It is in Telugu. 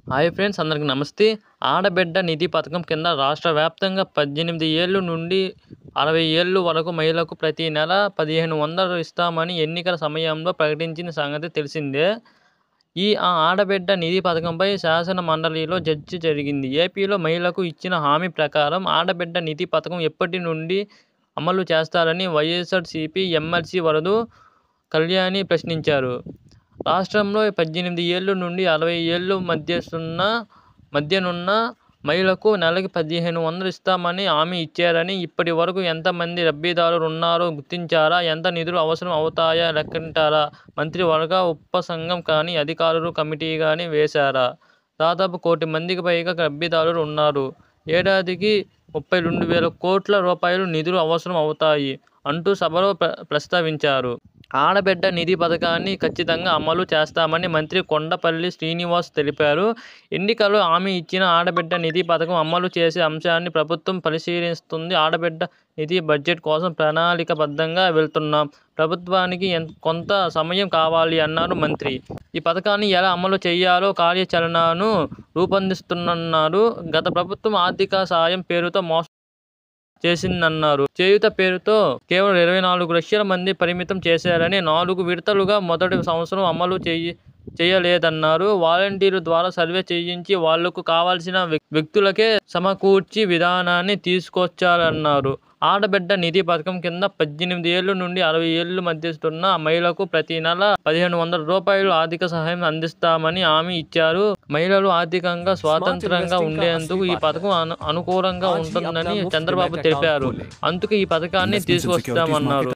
హాయ్ ఫ్రెండ్స్, అందరికి నమస్తే. ఆడబిడ్డ నిధి పథకం కింద రాష్ట్ర వ్యాప్తంగా 18 ఏళ్ల నుండి 60 ఏళ్ల వరకు మహిళలకు ప్రతి నెల 1500 ఇస్తామని ఎన్నికల సమయంలో ప్రకటించిన సంగతి తెలిసిందే. ఈ ఆడబిడ్డ నిధి పథకంపై శాసన మండలిలో చర్చ జరిగింది. ఏపీలో మహిళలకు ఇచ్చిన హామీ ప్రకారం ఆడబిడ్డ నిధి పథకం ఎప్పటి నుండి అమలు చేస్తారని వైఎస్ఆర్సీపీ ఎమ్మెల్సీ వరదు కళ్యాణి ప్రశ్నించారు. రాష్ట్రంలో 18 ఏళ్ల నుండి 60 ఏళ్ల మధ్యనున్న మహిళలకు నెలకి 1500 ఇస్తామని హామీ ఇచ్చారని, ఇప్పటి వరకు ఎంతమంది లబ్ధిదారులు ఉన్నారో గుర్తించారా? ఎంత నిధులు అవసరం అవుతాయో లెక్కించారా? మంత్రివర్గ ఉపసంఘం కానీ, అధికారులు కమిటీ కానీ వేశారా? దాదాపు 1 కోటి మందికి పైగా లబ్ధిదారులు ఉన్నారు. ఏడాదికి 32,000 కోట్ల రూపాయలు నిధులు అవసరం అవుతాయి అంటూ సభలో ప్రస్తావించారు. ఆడబిడ్డ నిధి పథకాన్ని ఖచ్చితంగా అమలు చేస్తామని మంత్రి కొండపల్లి శ్రీనివాస్ తెలిపారు. ఎన్నికల్లో హామీ ఇచ్చిన ఆడబిడ్డ నిధి పథకం అమలు చేసే అంశాన్ని ప్రభుత్వం పరిశీలిస్తుంది. ఆడబిడ్డ నిధి బడ్జెట్ కోసం ప్రణాళికాబద్ధంగా వెళ్తున్నాం. ప్రభుత్వానికి కొంత సమయం కావాలి అన్నారు మంత్రి. ఈ పథకాన్ని ఎలా అమలు చేయాలో కార్యాచరణను రూపొందిస్తున్నారు. గత ప్రభుత్వం ఆర్థిక సాయం పేరుతో మోసం చేసిందన్నారు. చేయూత పేరుతో కేవలం 24 లక్షల మంది పరిమితం చేశారని, 4 విడతలుగా మొదటి సంవత్సరం అమలు చేయలేదన్నారు. వాలంటీర్ల ద్వారా సర్వే చేయించి వాళ్లకు కావాల్సిన వ్యక్తులకే సమకూర్చి విధానాన్ని తీసుకొచ్చారన్నారు. ఆడబిడ్డ నిధి పథకం కింద 18 ఏళ్ల నుండి 60 ఏళ్ల మధ్యస్తున్న మహిళలకు ప్రతి నెల 1500 రూపాయలు ఆర్థిక సహాయం అందిస్తామని హామీ ఇచ్చారు. మహిళలు ఆర్థికంగా స్వతంత్రంగా ఉండేందుకు ఈ పథకం అనుకూలంగా ఉంటుందని చంద్రబాబు తెలిపారు. అందుకే ఈ పథకాన్ని తీసుకొస్తామన్నారు.